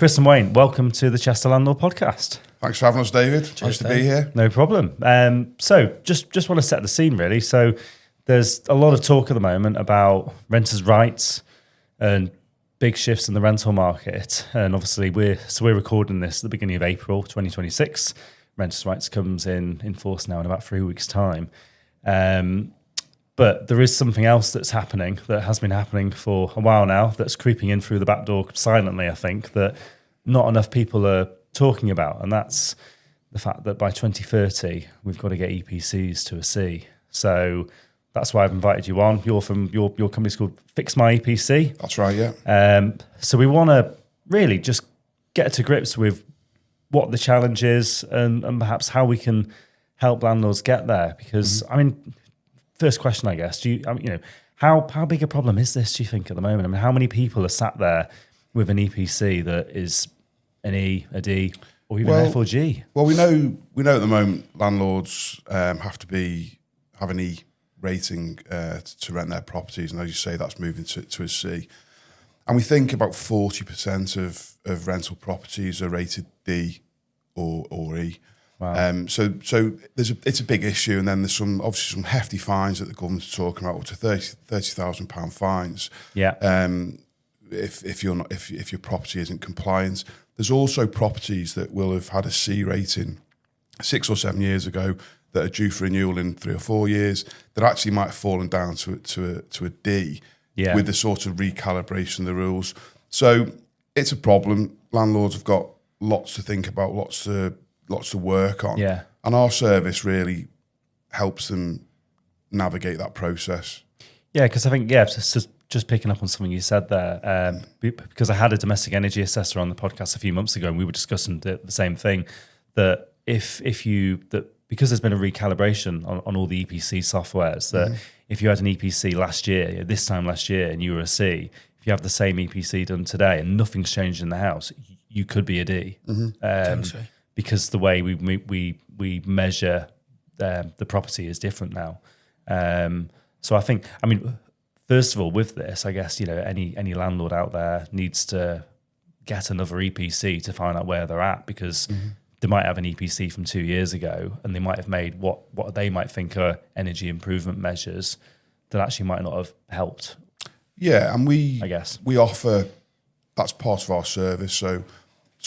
Chris and Wayne, welcome to the Chester Landlord podcast. Thanks for having us, David. Nice to be here. No problem. So just want to set the scene, really. So there's a lot of talk at the moment about renters' rights and big shifts in the rental market. And obviously, we're recording this at the beginning of April 2026. Renters' rights comes in force now in about 3 weeks' time. But there is something else that's happening, that has been happening for a while now, that's creeping in through the back door silently, I think, that not enough people are talking about. And that's the fact that by 2030, we've got to get EPCs to a C. So that's why I've invited you on. You're from your company's called Fix My EPC. That's right, yeah. So we want to really just get to grips with what the challenge is and perhaps how we can help landlords get there. Because, I mean, first question, I guess, how big a problem is this, do you think, at the moment? I mean, how many people are sat there with an EPC that is an E, a D, or even an F or G? Well, we know at the moment landlords have an E rating to rent their properties, and as you say, that's moving to a C. And we think about 40% of rental properties are rated D or E. Wow. So it's a big issue, and then there's obviously some hefty fines that the government's talking about, up to £30,000 fines. Yeah. If your property isn't compliant. There's also properties that will have had a C rating 6 or 7 years ago that are due for renewal in 3 or 4 years that actually might have fallen down to a D. Yeah. With the sort of recalibration of the rules. So it's a problem. Landlords have got lots to think about, lots to work on. Yeah. And our service really helps them navigate that process. Yeah, because I think, just picking up on something you said there, because I had a domestic energy assessor on the podcast a few months ago, and we were discussing the same thing, that because there's been a recalibration on all the EPC softwares, that if you had an EPC this time last year, and you were a C, if you have the same EPC done today and nothing's changed in the house, you could be a D. Because the way we measure the property is different now. So I think, first of all, with this, I guess, any landlord out there needs to get another EPC to find out where they're at, because they might have an EPC from 2 years ago and they might have made what they might think are energy improvement measures that actually might not have helped. Yeah, and I guess we offer, that's part of our service. So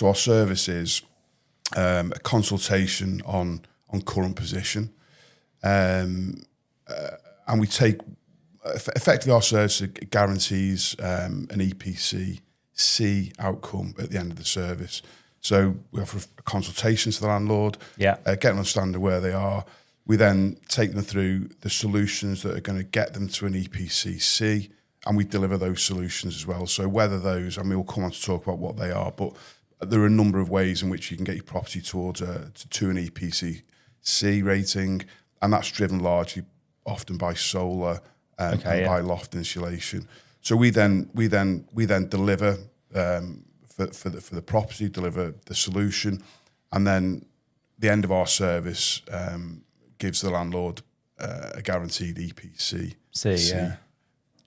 our service is a consultation on current position, and we take effectively our service guarantees an EPC C outcome at the end of the service. So we offer a consultation to the landlord, get an understanding of where they are. We then take them through the solutions that are going to get them to an EPC C, and we deliver those solutions as well. So whether those, we'll come on to talk about what they are, but there are a number of ways in which you can get your property towards to an EPC C rating, and that's driven largely often by solar and by loft insulation. So we then deliver for the property, deliver the solution, and then the end of our service gives the landlord a guaranteed EPC C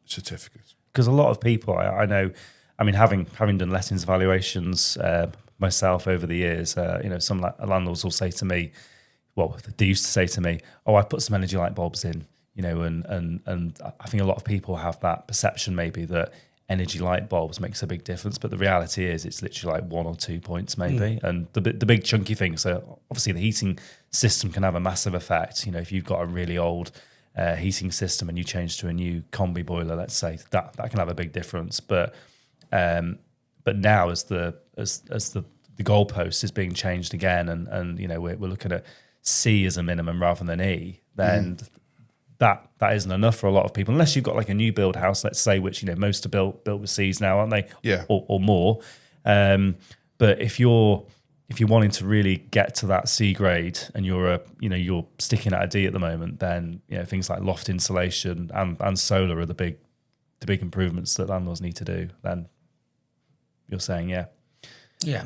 certificate. Because a lot of people I know, having done lettings evaluations myself over the years, some landlords will say to me, well, they used to say to me, I put some energy light bulbs in, and I think a lot of people have that perception maybe that energy light bulbs makes a big difference, but the reality is it's literally like 1 or 2 points maybe. And the big chunky thing, so obviously the heating system can have a massive effect. If you've got a really old heating system and you change to a new combi boiler, let's say, that can have a big difference. But now as the goalpost is being changed again, and we're looking at C as a minimum rather than E, then that isn't enough for a lot of people, unless you've got like a new build house, let's say, which most are built with C's now, aren't they? Yeah. Or more. But if you're wanting to really get to that C grade and you're sticking at a D at the moment, then things like loft insulation and solar are the big improvements that landlords need to do. Then you're saying, yeah,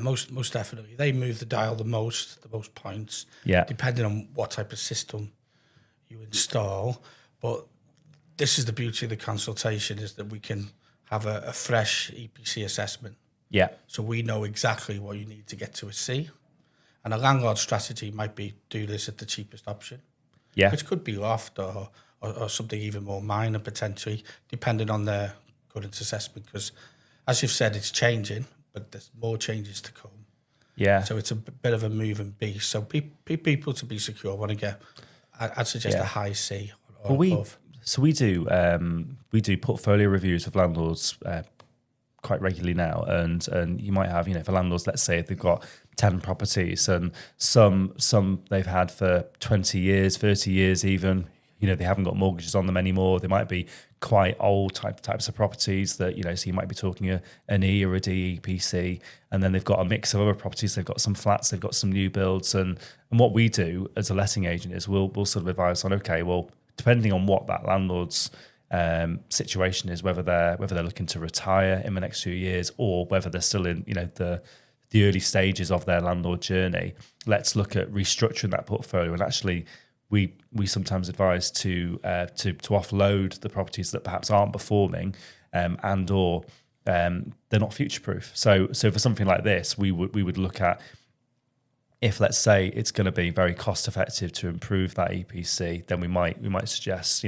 most definitely. They move the dial the most points. Yeah. Depending on what type of system you install. But this is the beauty of the consultation, is that we can have a fresh EPC assessment Yeah. So we know exactly what you need to get to a C. And a landlord strategy might be do this at the cheapest option, Yeah. which could be loft or something even more minor potentially, depending on their current assessment. Because as you've said, it's changing, but there's more changes to come. Yeah. So it's a bit of a moving beast. So people to be secure want to get, I'd suggest a high C or above. We do portfolio reviews of landlords quite regularly now, and you might have, for landlords, let's say they've got 10 properties, and some they've had for 20 years, 30 years even. They haven't got mortgages on them anymore. They might be quite old types of properties that, so you might be talking an E or a D EPC, and then they've got a mix of other properties. They've got some flats, they've got some new builds, and what we do as a letting agent is we'll sort of advise on, okay, well, depending on what that landlord's situation is, whether they're looking to retire in the next few years or whether they're still in the early stages of their landlord journey, let's look at restructuring that portfolio. And actually, we sometimes advise to offload the properties that perhaps aren't performing and or they're not future proof. So for something like this, we would look at, if let's say it's going to be very cost effective to improve that EPC, then we might suggest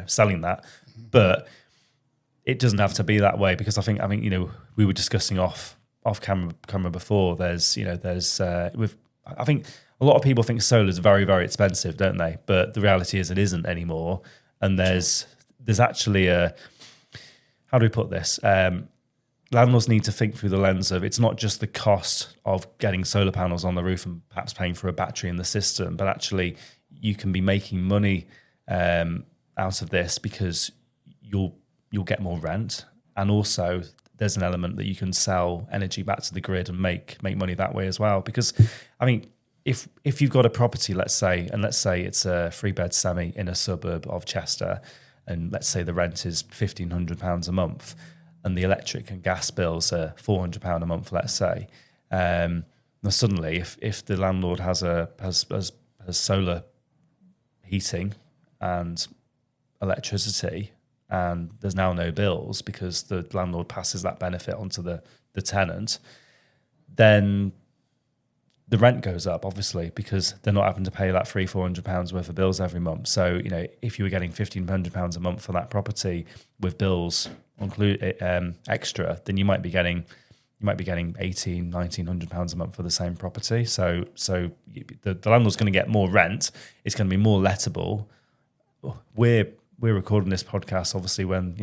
selling that, but it doesn't have to be that way, because I think we were discussing off camera before. I think a lot of people think solar is very, very expensive, don't they? But the reality is it isn't anymore. And there's actually how do we put this? Landlords need to think through the lens of, it's not just the cost of getting solar panels on the roof and perhaps paying for a battery in the system, but actually you can be making money out of this because you'll get more rent, and also there's an element that you can sell energy back to the grid and make money that way as well. Because if you've got a property, let's say it's a 3-bed semi in a suburb of Chester, and let's say the rent is £1,500 a month, and the electric and gas bills are £400 a month, let's say. Now suddenly, if the landlord has solar heating and electricity, and there's now no bills because the landlord passes that benefit onto the tenant, then the rent goes up, obviously, because they're not having to pay that £300-400 worth of bills every month. So, if you were getting £1,500 a month for that property with bills extra, then you might be getting £1,800-1,900 a month for the same property. So the landlord's going to get more rent. It's going to be more lettable. We're recording this podcast, obviously, when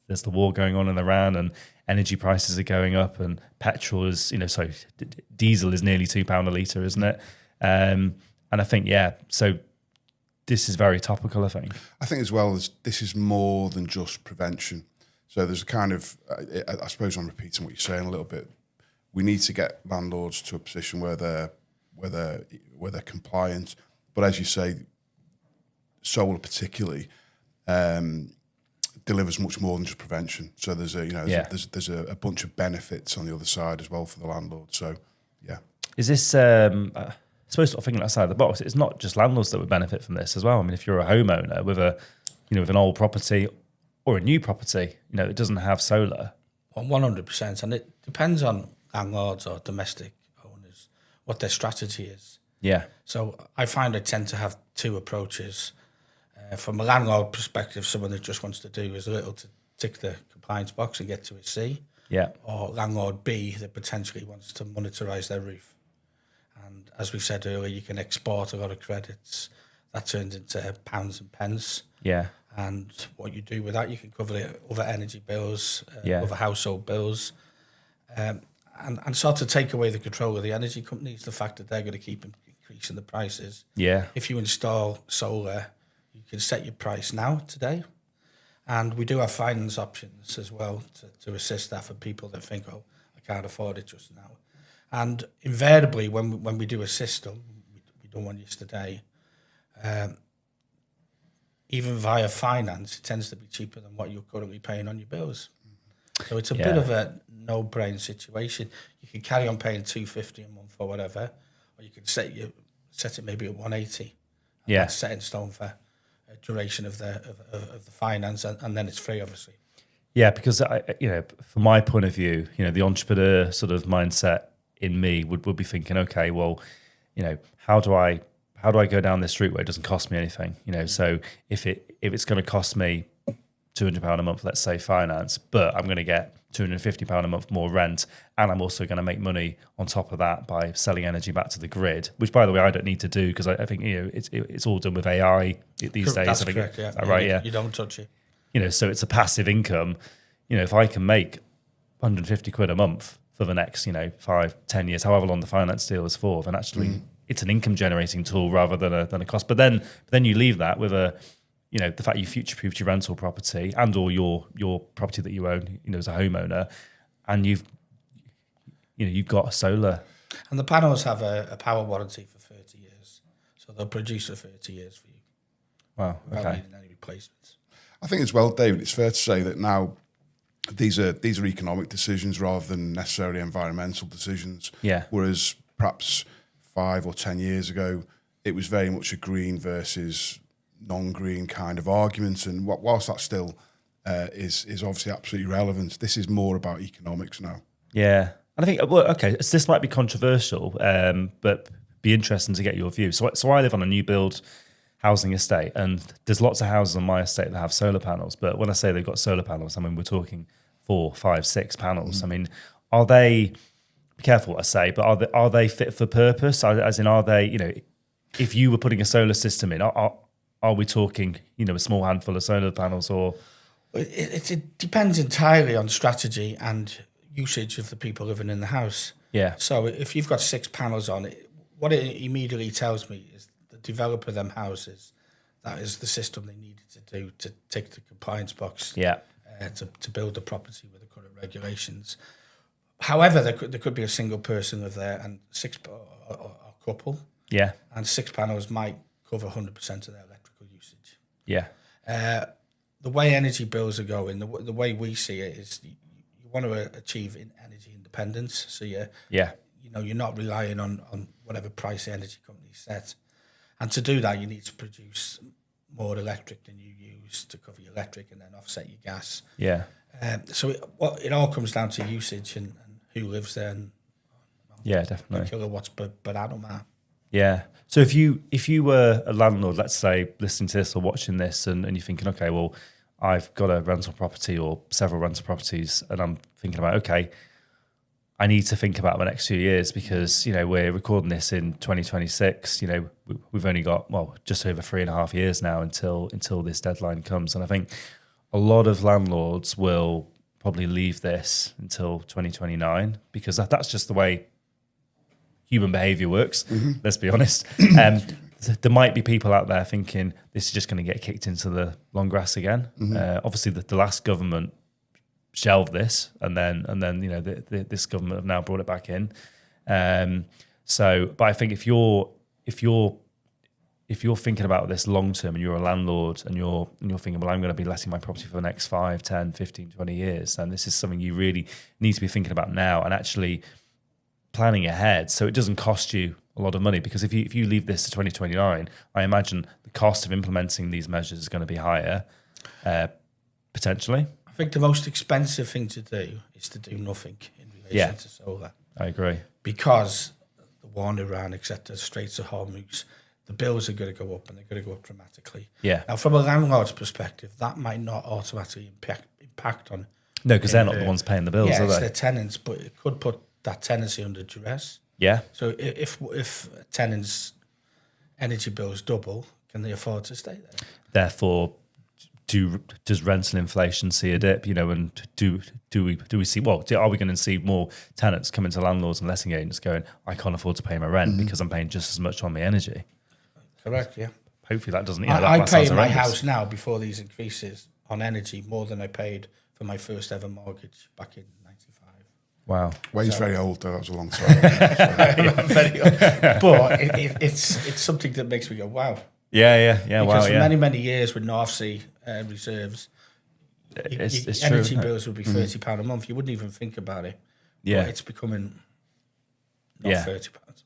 there's the war going on in Iran and energy prices are going up, and petrol is diesel is nearly £2 a litre, isn't it? And I think so this is very topical. I think as well as this is more than just prevention. So there's a kind of, I suppose I'm repeating what you're saying a little bit. We need to get landlords to a position where they're compliant. But as you say, solar particularly delivers much more than just prevention. So there's a bunch of benefits on the other side as well for the landlord. So yeah, is this? I suppose sort of thinking outside the box. It's not just landlords that would benefit from this as well. I mean, if you're a homeowner with with an old property or a new property, it doesn't have solar. Well, 100%, and it depends on landlords or domestic owners what their strategy is. Yeah. So I find I tend to have two approaches. From a landlord perspective, someone that just wants to do is a little to tick the compliance box and get to a C. Yeah. Or landlord B that potentially wants to monetize their roof. And as we said earlier, you can export a lot of credits. That turns into pounds and pence. Yeah. And what you do with that, you can cover the other energy bills, other household bills, and sort of take away the control of the energy companies, the fact that they're going to keep increasing the prices. Yeah. If you install solar, you can set your price now, today. And we do have finance options as well to assist that for people that think, I can't afford it just now. And invariably, when we do assist them, we done one yesterday, even via finance, it tends to be cheaper than what you're currently paying on your bills. So it's a bit of a no-brain situation. You can carry on paying $250 a month or whatever, or you can set it maybe at $180. Yeah, that's set in stone for a duration of the finance, and then it's free, obviously. Yeah, because from my point of view, the entrepreneur sort of mindset in me would be thinking, okay, well, how do I go down this route where it doesn't cost me anything? So if it's going to cost me £200 a month, let's say finance, but I'm going to get £250 a month more rent, and I'm also going to make money on top of that by selling energy back to the grid, which, by the way, I don't need to do because I think it's all done with AI these days. That's I think, correct, yeah. Right, yeah. You don't touch it. So it's a passive income. If I can make 150 quid a month for the next 5-10 years, however long the finance deal is for, then actually it's an income generating tool rather than a cost. But then you leave that with the fact you future-proofed your rental property and or your property that you own, as a homeowner, and you've got a solar. And the panels have a power warranty for 30 years, so they'll produce for 30 years for you. Wow. Without Okay. needing any replacements. I think as well, David, it's fair to say that now these are economic decisions rather than necessarily environmental decisions. Yeah. Whereas perhaps 5 or 10 years ago, it was very much a green versus non-green kind of argument. And whilst that still is obviously absolutely relevant, this is more about economics now. Yeah. And I think, well, okay, so this might be controversial, but be interesting to get your view. So I live on a new build housing estate, and there's lots of houses on my estate that have solar panels. But when I say they've got solar panels, I mean, we're talking 4, 5, 6 panels. I mean, are they, be careful what I say, but are they fit for purpose? As in, are they, if you were putting a solar system in, are we talking, a small handful of solar panels, or? It depends entirely on strategy and usage of the people living in the house. Yeah. So if you've got 6 panels on it, what it immediately tells me is the developer of them houses, that is the system they needed to do to tick the compliance box. Yeah. To build the property with the current regulations. However, there could be a single person live there and 6 or a couple. Yeah. And 6 panels might cover 100% of their electrical usage. Yeah. The way energy bills are going, the way we see it is you want to achieve energy independence. So you're not relying on whatever price the energy company set. And to do that, you need to produce more electric than you use to cover your electric and then offset your gas. Yeah. So it all comes down to usage and who lives there and Yeah, definitely. kilowatts per annum. Yeah. So if you were a landlord, let's say, listening to this or watching this, and you're thinking, okay, well, I've got a rental property or several rental properties, and I'm thinking about, okay, I need to think about the next few years because, we're recording this in 2026. We've only got, just over 3.5 years now until this deadline comes. And I think a lot of landlords will probably leave this until 2029 because that's just the way human behavior works. Let's be honest. There might be people out there thinking this is just going to get kicked into the long grass again. Obviously, the last government shelved this, and then this government have now brought it back in. But I think if you're thinking about this long term and you're a landlord and you're thinking, well, I'm going to be letting my property for the next 5, 10, 15, 20 years, then this is something you really need to be thinking about now and actually planning ahead so it doesn't cost you a lot of money. Because if you leave this to 2029, I imagine the cost of implementing these measures is going to be higher, potentially. I think the most expensive thing to do is to do nothing in relation to solar. I agree. Because the war in Iran, etc., Straits of Hormuz, the bills are going to go up and they're going to go up dramatically. Yeah. Now, from a landlord's perspective, that might not automatically impact on... No, because they're not the ones paying the bills, are it's they? their tenants, but it could put that tenancy under duress. Yeah. So if a tenant's energy bills double, can they afford to stay there? Therefore, does rental inflation see a dip? And do we see? Well, are we going to see more tenants coming to landlords and letting agents going, I can't afford to pay my rent because I'm paying just as much on my energy? Correct. Yeah. Hopefully that doesn't. I pay in my house now before these increases on energy more than I paid for my first ever mortgage back in '95. Wow. Wayne's very old though. That was a long time. I'm very old. But it's something that makes me go, wow. Yeah. Because for many years with North Sea reserves, it's energy true, bills would be £30 a month. You wouldn't even think about it. Yeah. But it's becoming not £30 a month.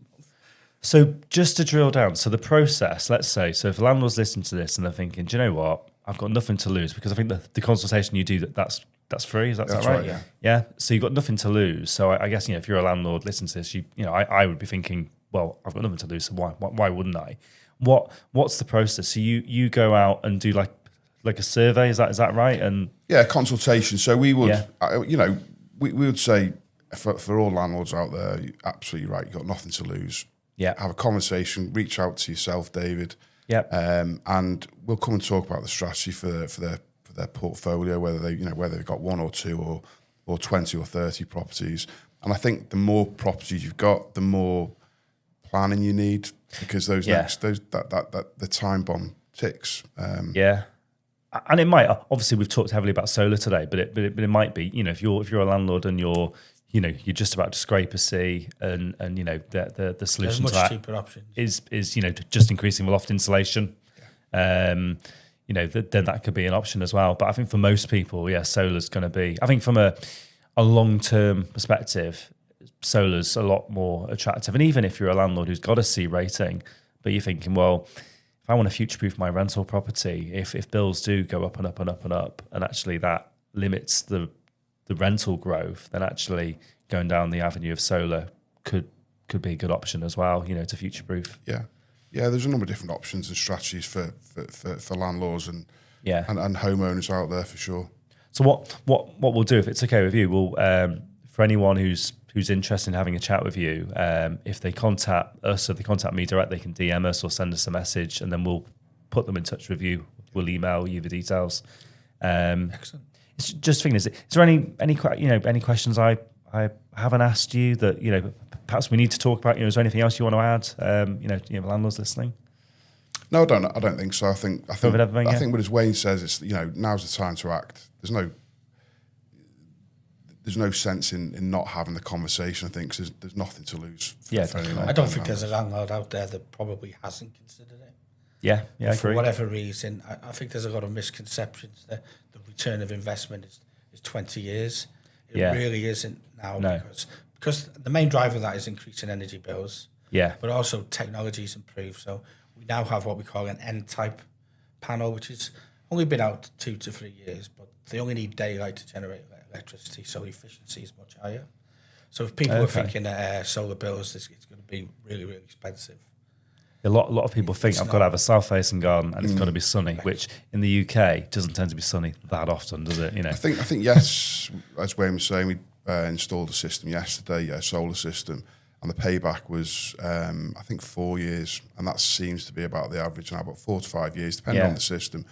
So just to drill down, so the process, let's say, so if landlords listen to this and they're thinking, do you know what? I've got nothing to lose, because I think the consultation you do, that's that's free. Is that That's right? right, yeah. Yeah. So you've got nothing to lose. So I guess, if you're a landlord, listen to this, I would be thinking, well, I've got nothing to lose, so why wouldn't I? What's the process? So you go out and do like a survey, is that right? And Yeah, consultation. So we would, Yeah. we would say for all landlords out there, you're absolutely right. You've got nothing to lose. Yeah. Have a conversation. Reach out to yourself, David. Yeah. And we'll come and talk about the strategy for their portfolio, whether they've got one or two or 20 or 30 properties. And I think the more properties you've got, the more planning you need, because the time bomb ticks. Yeah. And it might, obviously we've talked heavily about solar today, but it might be, if you're a landlord and you're just about to scrape a C and the solution There's to much that cheaper options. is just increasing the loft insulation. Then that could be an option as well. But I think for most people, solar's going to be, I think from a long-term perspective, solar's a lot more attractive. And even if you're a landlord who's got a C rating, but you're thinking, well, if I want to future-proof my rental property, if bills do go up and up and up and up, and actually that limits the rental growth, then actually going down the avenue of solar could be a good option as well, to future-proof. Yeah. Yeah, there's a number of different options and strategies for landlords and homeowners out there for sure. So what we'll do, if it's okay with you, we'll for anyone who's interested in having a chat with you, if they contact us or they contact me direct, they can DM us or send us a message, and then we'll put them in touch with you. We'll email you the details. Excellent. It's just thinking, is there any questions I haven't asked you that perhaps we need to talk about? Is there anything else you want to add? Landlords listening. No, I don't think so. I think everything, I think what as Wayne says, it's now's the time to act. There's no sense in not having the conversation. I think 'cause there's nothing to lose. I don't think there's a landlord out there that probably hasn't considered it. Yeah, I agree. For whatever reason, I think there's a lot of misconceptions that the return of investment is 20 years. It really isn't now, because the main driver of that is increasing energy bills. Yeah. But also technology's improved. So we now have what we call an N-type panel, which has only been out 2 to 3 years, but they only need daylight to generate electricity, so efficiency is much higher. So if people are thinking that solar bills, it's going to be really, really expensive. A lot of people think I've got to have a south-facing garden and it's got to be sunny, which in the UK doesn't tend to be sunny that often, does it? I think yes, as Wayne was saying, we installed a system yesterday, a solar system, and the payback was I think 4 years, and that seems to be about the average now, about 4 to 5 years, depending on the system.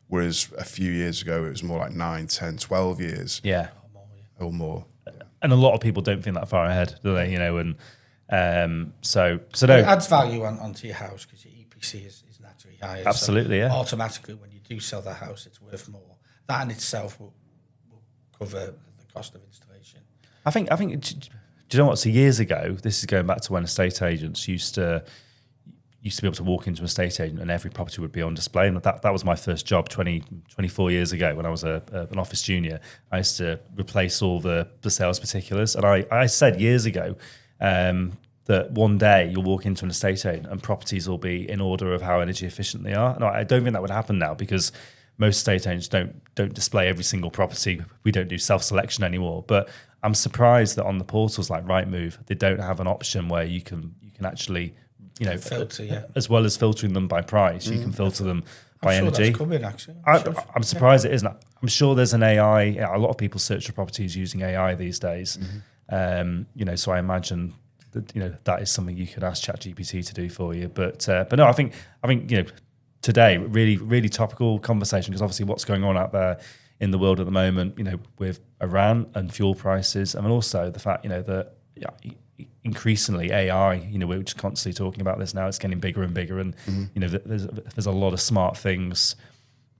Whereas a few years ago, it was more like 9, 10, 12 years. Yeah. Or more. And a lot of people don't think that far ahead, do they? So no. It adds value onto your house because your EPC is naturally higher. Absolutely, so automatically, when you do sell the house, it's worth more. That in itself will cover the cost of installation. I think. Do you know what? So years ago, this is going back to when estate agents used to be able to walk into an estate agent and every property would be on display. And that was my first job 24 years ago when I was an office junior. I used to replace all the sales particulars. And I said years ago that one day you'll walk into an estate agent and properties will be in order of how energy efficient they are. No, I don't think that would happen now because most estate agents don't display every single property. We don't do self-selection anymore. But I'm surprised that on the portals like Rightmove, they don't have an option where you can actually filter, as well as filtering them by price, you can filter them by energy. That's coming, actually. I'm surprised it isn't. I'm sure there's an AI. A lot of people search for properties using AI these days. So I imagine that that is something you could ask ChatGPT to do for you. But no, I think today really really topical conversation because obviously what's going on out there in the world at the moment, with Iran and fuel prices, and also the fact that increasingly AI, we're just constantly talking about this now. It's getting bigger and bigger, and there's a lot of smart things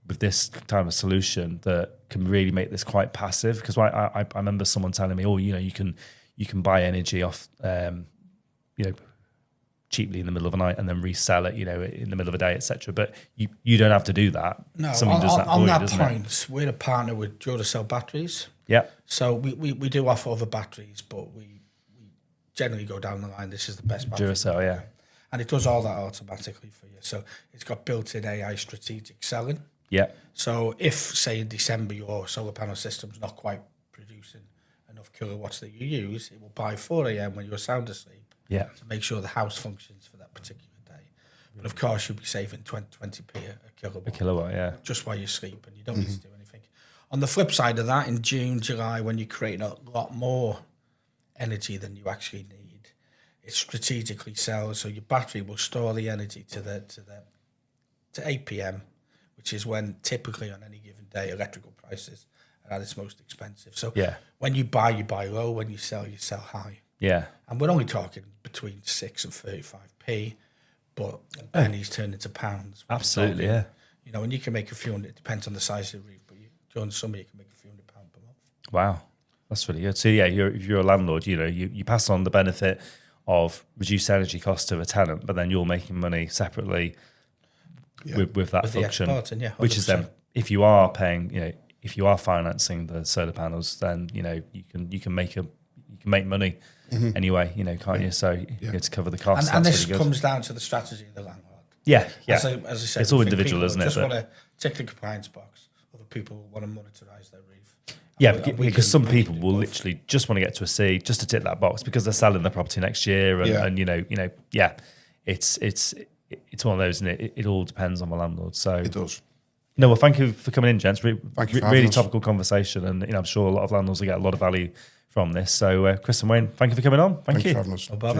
with this type of solution that can really make this quite passive. Because I remember someone telling me, you can buy energy off, cheaply in the middle of the night and then resell it, in the middle of a day, etc. But you don't have to do that. No, Something does that for on you, that doesn't point, it? we're a partner with Duracell batteries. Yeah. So we do offer other batteries, but we generally go down the line. This is the best battery. Duracell, yeah. And it does all that automatically for you. So it's got built-in AI strategic selling. Yeah. So if, say, in December your solar panel system's not quite producing enough kilowatts that you use, it will buy 4 a.m. when you're sound asleep Yeah. to make sure the house functions for that particular day. But of course, you'll be saving 20p a kilowatt. A kilowatt, yeah. Just while you sleep, and you don't need to do anything. On the flip side of that, in June, July, when you're creating a lot more energy than you actually need, it's strategically sells. So your battery will store the energy to 8 p.m., which is when typically on any given day electrical prices are at its most expensive. So Yeah. when you buy low. When you sell high. Yeah. And we're only talking between 6 and 35p, but pennies turn into pounds. Absolutely, Talking, yeah. You know, and you can make a few hundred. It depends on the size of the roof, but during the summer you can make a few £100 per month. Wow. That's really good. So yeah, if you're a landlord, you know, you pass on the benefit of reduced energy cost to a tenant, but then you're making money separately with that With the function, exporting, yeah, which is then 100%. if you are paying, you know, if you are financing the solar panels, then you know you can make money anyway, you know, can't you? So you get to cover the costs. And That's this really good. comes down to the strategy of the landlord. Yeah. As I said, It's all we think individual, people isn't it? Just But- want to tick the compliance box. Other people want to monetize their roof. Yeah, And because some we can people do will both. literally just want to get to a C just to tick that box because they're selling the property next year, and, Yeah. and you know, yeah, it's one of those, and it all depends on the landlord. So It does. no, well, thank you for coming in, gents. Thank you for having Really us. topical conversation, and you know, I'm sure a lot of landlords will get a lot of value from this. So, Chris and Wayne, thank you for coming on. Thank Thank you you. for having us. No bother.